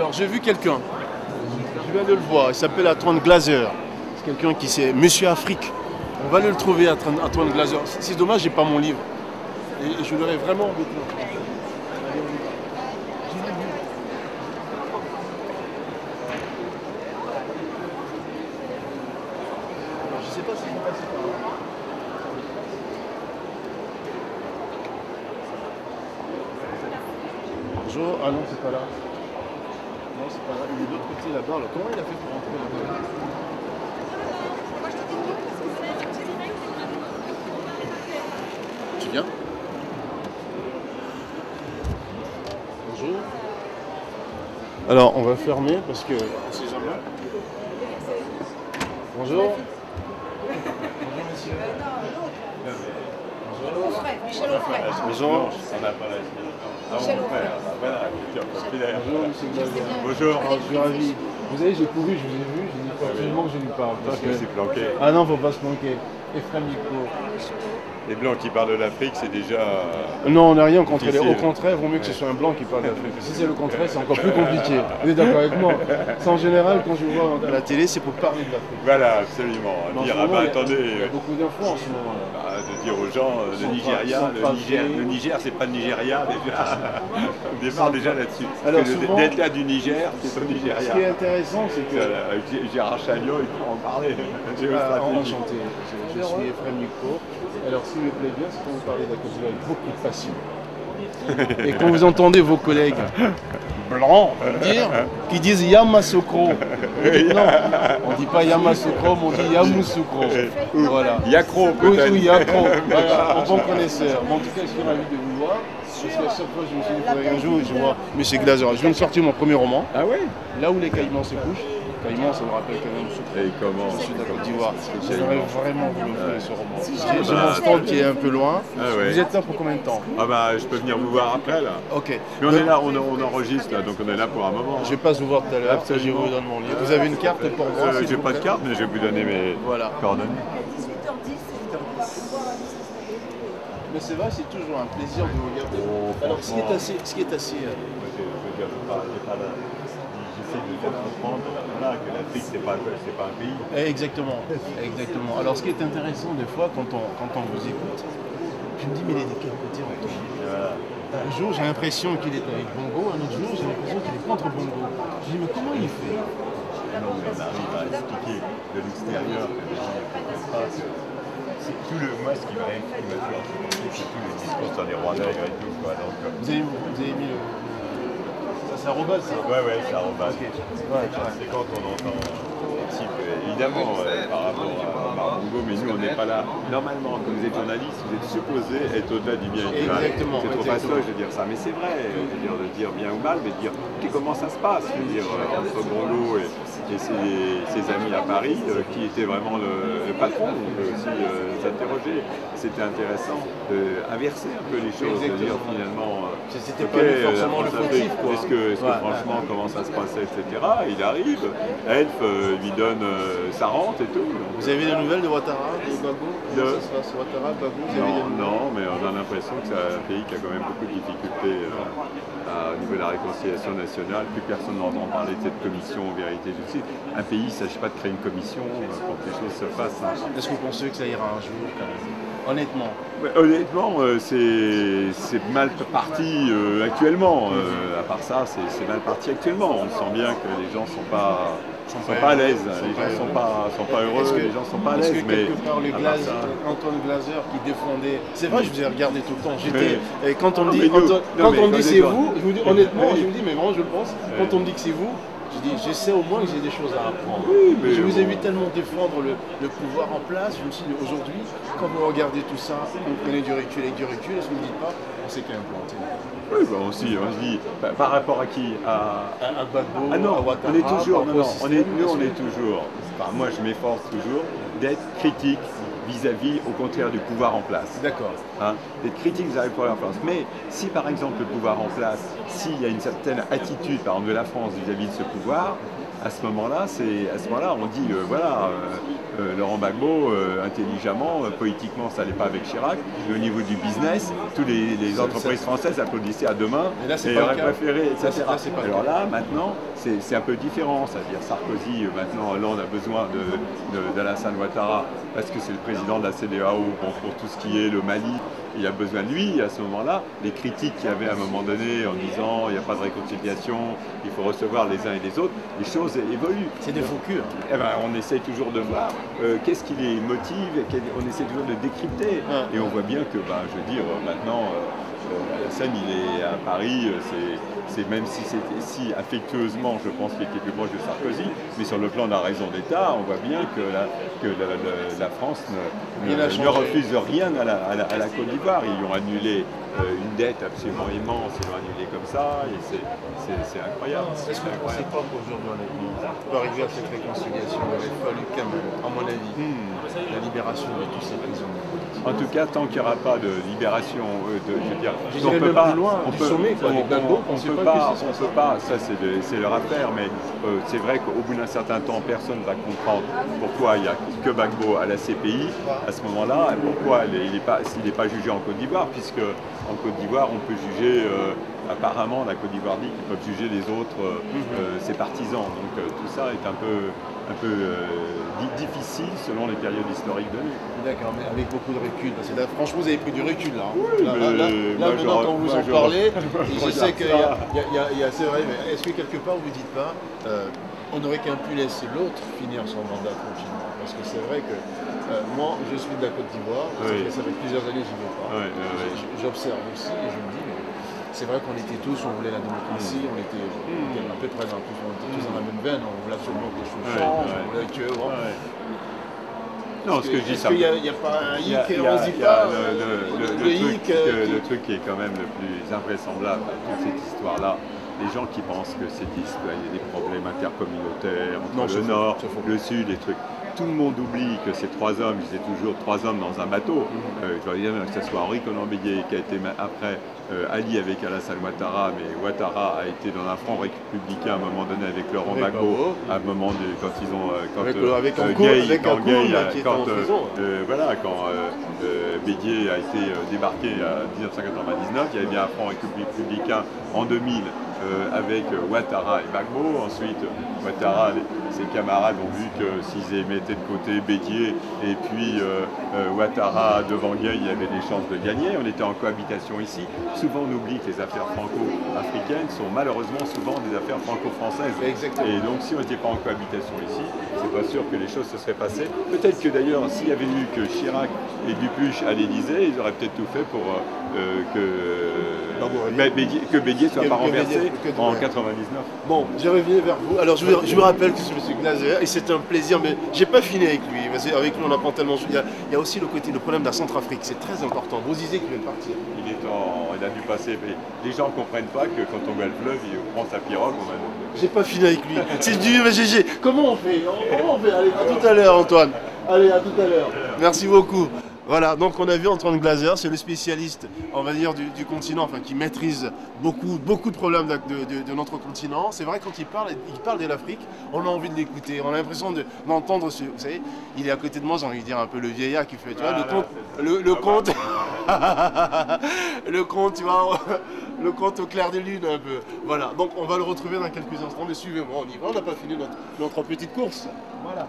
Alors j'ai vu quelqu'un, je viens de le voir, il s'appelle Antoine Glaser. C'est quelqu'un qui c'est Monsieur Afrique. On va le trouver, Antoine Glaser. C'est dommage, j'ai pas mon livre. Et je l'aurais vraiment embêté. Je sais pas si je vais passer par là. Bonjour, ah non, c'est pas là. Non, c'est pas là. Il est de l'autre côté là-bas. Alors, comment il a fait pour rentrer là-bas? Tu viens? Bonjour. Alors, on va fermer parce que on sait jamais. Bonjour. Bonjour, monsieur. Bonjour. Michel Onfray. Bonjour. Michel Onfray. Bonjour, monsieur Glaser. Bonjour. Alors, je suis ravi. Vous savez, j'ai couru, je vous ai vu, j'ai dit faut absolument que je lui parle. Parce que c'est planqué. Ah non, faut pas se manquer. Ephraim Nico. Les blancs qui parlent de l'Afrique, c'est déjà. Non, on n'a rien contre les. difficile. Au contraire, vaut mieux que ce soit un blanc qui parle d'Afrique. Si c'est le contraire, c'est encore plus compliqué. Vous êtes d'accord avec moi? C'est en général, quand je vois à la télé, c'est pour parler de l'Afrique. Voilà, absolument. Mais en Dire, ce ah moment, bah il y a attendez, beaucoup d'infos en ce moment. de dire aux gens, le Nigeria, le Niger, c'est pas le Nigeria, déjà. On démarre déjà là-dessus. Alors, Parce que souvent- le delta du Niger, c'est au Ce qui est Nigeria. intéressant, c'est que. Avec Gérard Chagnon, il faut en parler. Enchanté, je suis Ephraim Nico. Alors, s'il me plaît bien, c'est quand vous parlez d'Akoso avec beaucoup de passion. Et quand vous entendez vos collègues blancs qui disent Yamasokro, vous dites non, on ne dit pas Yamasokro, mais on dit Yamoussoukro. Voilà. Yacro, Oui, peut-être. oui, Yacro. Voilà, en bon connaisseur. Mais en tout cas, je suis ravi de vous voir. Parce qu'à chaque fois, je me suis dit, il faudrait un jour, je vois M. Glaser. Je viens de sortir mon premier roman, Ah ouais. Là où les caïmans se couchent. Caïmans, ça me rappelle quand même Et comment je suis de la Côte d'Ivoire. J'aurais vraiment voulu faire ce roman. J'ai Bah, mon stand qui est un peu loin. Ah ouais. Vous êtes là pour combien de temps? Ah bah, je peux venir vous voir après, là. Ok. Mais on est là, on enregistre, là, donc on est là pour un moment. Je vais pas vous voir tout à l'heure. Je Absolument. vous donne mon livre. Vous avez une carte pour moi? s'il J'ai vous pas de plaît carte, mais je vais vous donner mes Voilà. coordonnées. Mais c'est vrai, c'est toujours un plaisir de vous regarder. Alors, ce qui est assez. J'essaie de faire comprendre voilà, que l'Afrique, c'est pas un pays. Exactement, exactement. Alors, ce qui est intéressant des fois, quand on vous écoute, je me dis, mais il est de quel côté Antoine? Voilà. Un jour, j'ai l'impression qu'il est avec Bongo, un autre jour, j'ai l'impression qu'il est contre Bongo. Je dis, mais comment il fait? Non, mais on arrive à expliquer de l'extérieur que les gens ne comprennent pas. C'est tout le, moi, ce qui m'a fait ensuite, c'est tous les discours sur les rois nègres et tout. Quoi. Donc, Vous avez mis le. Ça, c'est arrobase, ça? ouais, c'est arrobase. Ok. Ouais, C'est quand on entend un type, évidemment, par rapport à Bongo, mais nous, on n'est pas là. Normalement, quand vous êtes journaliste, vous êtes supposé être au-delà du bien et du mal. Exactement, C'est trop exactement. facile de dire ça, mais c'est vrai, de dire bien ou mal, mais de dire comment ça se passe, je veux dire, entre Bongo et ses amis à Paris, qui était vraiment le patron, on peut aussi s'interroger. C'était intéressant d'inverser un peu les choses, de dire finalement, C'était ok, pas lui forcément le France-Afrique, fautif, quoi. est-ce que franchement, comment ça se passait, etc. Il arrive, Elf lui donne sa rente et tout. Donc, Vous avez des nouvelles de Ouattara, de Gbagbo? Comment ça se passe? Ouattara, Gbagbo, vous avez des nouvelles? non, mais on a l'impression que c'est un pays qui a quand même beaucoup de difficultés au niveau de la réconciliation nationale. Plus personne n'entend parler de cette commission vérité et justice. Un pays, il ne s'agit pas de créer une commission pour que les choses se fassent. Hein. Est-ce que vous pensez que ça ira un jour, quand même? Honnêtement. Ouais, honnêtement, c'est mal parti actuellement. À part ça, c'est mal parti actuellement. On sent bien que les gens ne sont pas à l'aise. Les gens ne sont pas heureux, les gens ne sont pas à l'aise. Est-ce que quelque part, Antoine Glaser qui défendait... C'est vrai, je vous ai regardé tout le temps. Et quand on me dit, c'est vous, je vous dis honnêtement, je vous dis, mais vraiment, je le pense, quand on me dit que c'est vous, je dis, j'essaie au moins que j'ai des choses à apprendre. Oui, mais je vous ai vu tellement défendre le pouvoir en place, je me suis dit, aujourd'hui, quand vous regardez tout ça, vous prenez du recul avec du recul, est-ce que vous ne dites pas, on s'est quand même planté? Oui, bah on se dit, par rapport à qui? À Gbagbo, ah non, à Ouattara, on est toujours, par non, rapport au on système, est toujours, enfin moi je m'efforce toujours d'être critique vis-à-vis au contraire du pouvoir en place. D'accord. Hein, d'être critique vis-à-vis du pouvoir en place. Mais si par exemple le pouvoir en place, s'il y a une certaine attitude par exemple de la France vis-à-vis de ce pouvoir, à ce moment-là, on dit voilà, Laurent Gbagbo, intelligemment, politiquement, ça n'allait pas avec Chirac, mais au niveau du business, toutes les entreprises françaises applaudissaient à deux mains et auraient préféré, etc. Alors là, maintenant, c'est un peu différent, c'est-à-dire Sarkozy, maintenant Hollande a besoin d'Alassane Ouattara parce que c'est le président de la CEDEAO pour tout ce qui est le Mali. Il a besoin de lui, à ce moment-là, les critiques qu'il y avait à un moment donné en disant il n'y a pas de réconciliation, il faut recevoir les uns et les autres, les choses évoluent. C'est des faux culs. Eh ben, on essaie toujours de voir qu'est-ce qui les motive, on essaie toujours de décrypter. Et on voit bien que, je veux dire, maintenant, Alassane, il est à Paris, c'est même si affectueusement, je pense qu'il était plus proche de Sarkozy, mais sur le plan de la raison d'État, on voit bien que la France ne refuse rien à la Côte d'Ivoire. Ils ont annulé une dette absolument immense, ils l'ont annulé comme ça, et c'est incroyable. Est-ce que vous ne pensez pas qu'aujourd'hui, pour arriver à cette réconciliation, il aurait fallu quand même, à mon avis, la libération de tous ces prisonniers? En tout cas, tant qu'il n'y aura pas de libération, je veux dire, on peut pas, on peut pas, ça c'est leur affaire, mais c'est vrai qu'au bout d'un certain temps, personne ne va comprendre pourquoi il n'y a que Gbagbo à la CPI à ce moment-là, et pourquoi s'il n'est pas jugé en Côte d'Ivoire, puisque en Côte d'Ivoire, on peut juger, apparemment, la Côte d'Ivoire dit qu'ils peuvent juger les autres, ses partisans. Donc tout ça est un peu difficile selon les périodes historiques données. D'accord, mais avec beaucoup de recul. Parce que là, franchement, vous avez pris du recul là. Oui, là maintenant, quand vous en parlez, je sais qu'il y a c'est vrai, mais est-ce que quelque part vous ne dites pas, on n'aurait qu'un pu laisser l'autre finir son mandat tranquillement? Parce que c'est vrai que moi, je suis de la Côte d'Ivoire, ça fait plusieurs années que je n'y vais pas. J'observe aussi et je me dis, c'est vrai qu'on était tous, on voulait la démocratie, on était à peu près tous dans la même veine, on voulait absolument que les choses changent, on voulait que... Non, ce que je dis, est-ce qu'il n'y a pas un hic, on se dit pas le truc qui est quand même le plus invraisemblable à toute cette histoire-là, les gens qui pensent que il y a des problèmes intercommunautaires entre le Nord, le Sud, les trucs. Tout le monde oublie que ces trois hommes, ils étaient toujours trois hommes dans un bateau. Je veux dire que ce soit Henri Konan Bédié qui a été après allié avec Alassane Ouattara, mais Ouattara a été dans un front républicain à un moment donné avec Laurent Gbagbo, à un moment quand ils ont Bédié a été débarqué en 1999, il y avait bien un front républicain en 2000 avec Ouattara et Gbagbo. Ensuite, Ouattara, ses camarades ont vu que s'ils mettaient de côté Bédié et puis Ouattara devant Gueye, il y avait des chances de gagner. On était en cohabitation ici. Souvent, on oublie que les affaires franco-africaines sont malheureusement souvent des affaires franco-françaises. Et donc, si on n'était pas en cohabitation ici, c'est pas sûr que les choses se seraient passées. Peut-être que d'ailleurs, s'il y avait eu que Chirac et Dupuche à l'Élysée, ils auraient peut-être tout fait pour que Bédié ne soit pas renversé en 99. Bon, je reviens vers vous. Alors, je vous rappelle que c'est M. Glaser et c'est un plaisir, mais j'ai pas fini avec lui. Parce qu'avec lui, on apprend tellement. Il y a aussi le problème de la Centrafrique, c'est très important. Vous disiez qu'il vient de partir. Il a dû passer. Mais les gens ne comprennent pas que quand on va le fleuve, il prend sa pirogue. J'ai pas fini avec lui. C'est du GG. Comment on fait? Allez, à tout à l'heure, Antoine. Allez, à tout à l'heure. Merci beaucoup. Voilà, donc on a vu Antoine Glaser, c'est le spécialiste, on va dire, du continent, enfin qui maîtrise beaucoup de problèmes de notre continent. C'est vrai, quand il parle de l'Afrique, on a envie de l'écouter, on a l'impression d'entendre vous savez, il est à côté de moi, j'ai envie de dire un peu le vieillard qui fait, tu vois, le conte, tu vois, le conte au clair de lune un peu. Voilà, donc on va le retrouver dans quelques instants, mais suivez-moi, on y va, on n'a pas fini notre petite course. Voilà.